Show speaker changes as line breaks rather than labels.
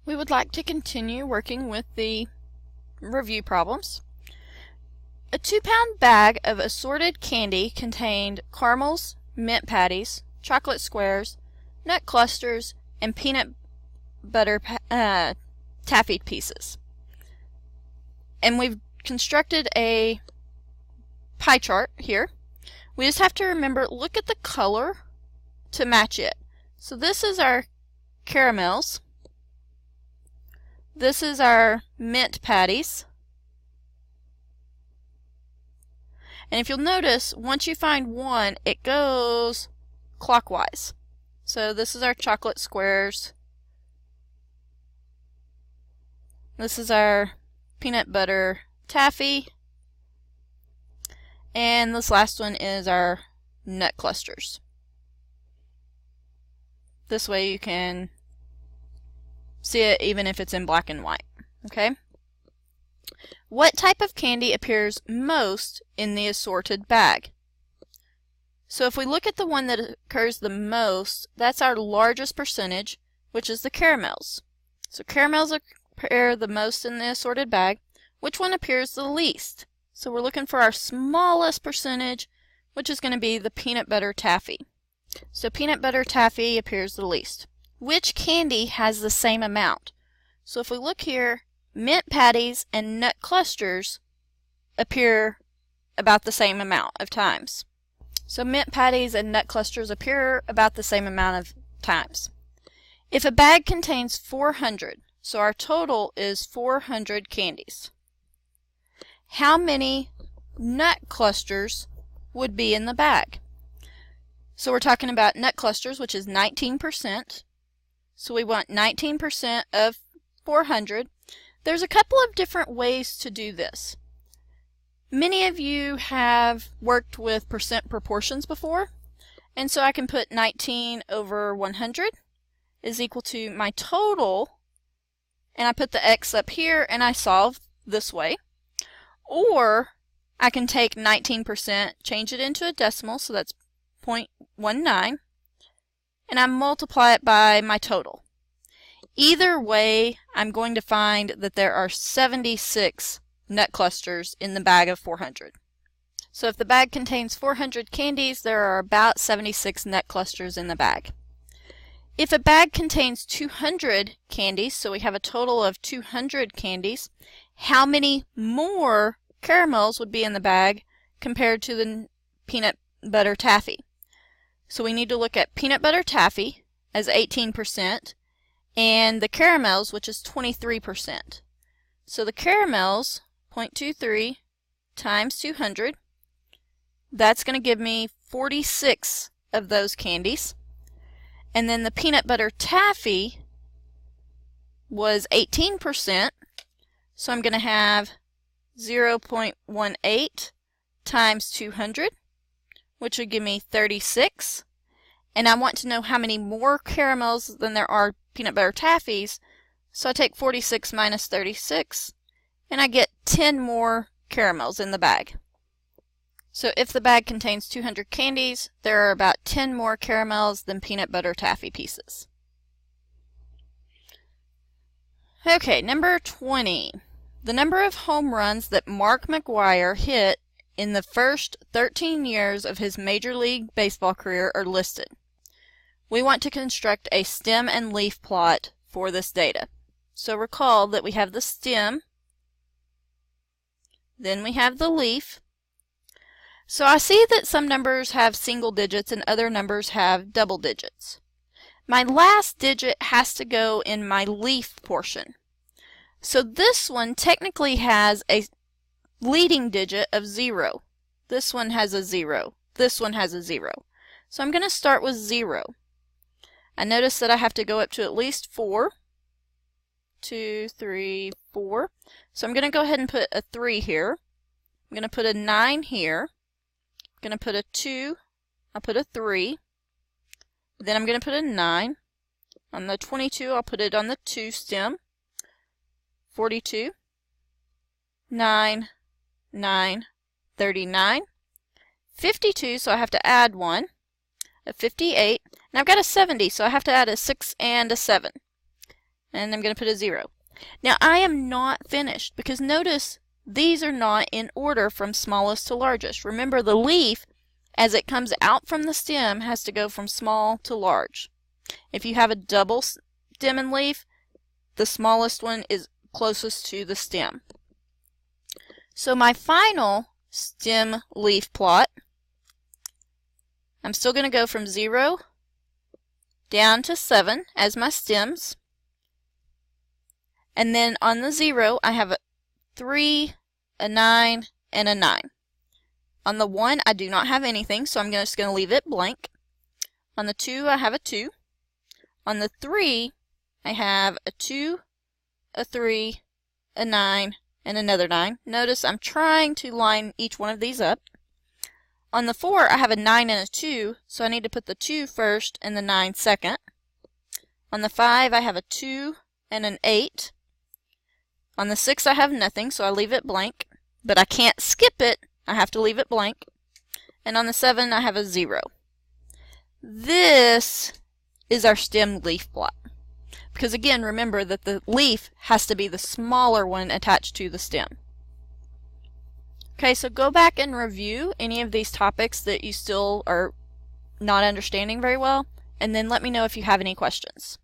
We would like to continue working with the review problems. A 2-pound bag of assorted candy contained caramels, mint patties, chocolate squares, nut clusters, and peanut butter taffy pieces. And we've constructed a pie chart here. We just have to remember, look at the color to match it. So this is our caramels. This is our mint patties. And if you'll notice, once you find one, it goes clockwise. So this is our chocolate squares. This is our peanut butter taffy. And this last one is our nut clusters. This way you can see it even if it's in black and white. Okay? What type of candy appears most in the assorted bag? So if we look at the one that occurs the most, that's our largest percentage, which is the caramels. So caramels appear the most in the assorted bag. Which one appears the least? So we're looking for our smallest percentage, which is going to be the peanut butter taffy. So peanut butter taffy appears the least. Which candy has the same amount? So if we look here, mint patties and nut clusters appear about the same amount of times. So mint patties and nut clusters appear about the same amount of times. If a bag contains 400, so our total is 400 candies, how many nut clusters would be in the bag? So we're talking about nut clusters, which is 19%. So we want 19% of 400. There's a couple of different ways to do this. Many of you have worked with percent proportions before, and so I can put 19 over 100 is equal to my total, and I put the x up here and I solve this way. Or I can take 19%, change it into a decimal, so that's 0.19, and I multiply it by my total. Either way, I'm going to find that there are 76 nut clusters in the bag of 400. So if the bag contains 400 candies, there are about 76 nut clusters in the bag. If a bag contains 200 candies, so we have a total of 200 candies, how many more caramels would be in the bag compared to the peanut butter taffy? So we need to look at peanut butter taffy as 18% and the caramels, which is 23%. So the caramels, 0.23 times 200, that's going to give me 46 of those candies. And then the peanut butter taffy was 18%, so I'm going to have 0.18 times 200, which would give me 36. And I want to know how many more caramels than there are peanut butter taffies, so I take 46 minus 36, and I get 10 more caramels in the bag. So if the bag contains 200 candies, there are about 10 more caramels than peanut butter taffy pieces. Okay, number 20. The number of home runs that Mark McGwire hit in the first 13 years of his Major League Baseball career are listed. We want to construct a stem and leaf plot for this data. So recall that we have the stem, then we have the leaf. So I see that some numbers have single digits and other numbers have double digits. My last digit has to go in my leaf portion. So this one technically has a leading digit of 0. This one has a 0. This one has a 0. So I'm going to start with 0. I notice that I have to go up to at least 4. 2, 3, 4. So I'm going to go ahead and put a 3 here. I'm going to put a 9 here. I'm going to put a 2. I'll put a 3. Then I'm going to put a 9. On the 22, I'll put it on the 2 stem. 42. 9, 9, 39. 52, so I have to add 1. A 58. And I've got a 70, so I have to add a 6 and a 7. and I'm going to put a 0. Now I am not finished because notice these are not in order from smallest to largest. Remember, the leaf, as it comes out from the stem, has to go from small to large. If you have a double stem and leaf, the smallest one is closest to the stem. So my final stem leaf plot, I'm still going to go from 0 down to 7 as my stems. And then on the 0, I have a 3, a 9, and a 9. On the 1, I do not have anything, so I'm just going to leave it blank. On the 2, I have a 2. On the 3, I have a 2, a 3, a 9, and another 9. Notice I'm trying to line each one of these up. On the 4, I have a 9 and a 2, so I need to put the 2 first and the 9 second. On the 5, I have a 2 and an 8. On the 6, I have nothing, so I leave it blank. But I can't skip it. I have to leave it blank. And on the 7, I have a 0. This is our stem leaf plot. Because again, remember that the leaf has to be the smaller one attached to the stem. Okay, so go back and review any of these topics that you still are not understanding very well, and then let me know if you have any questions.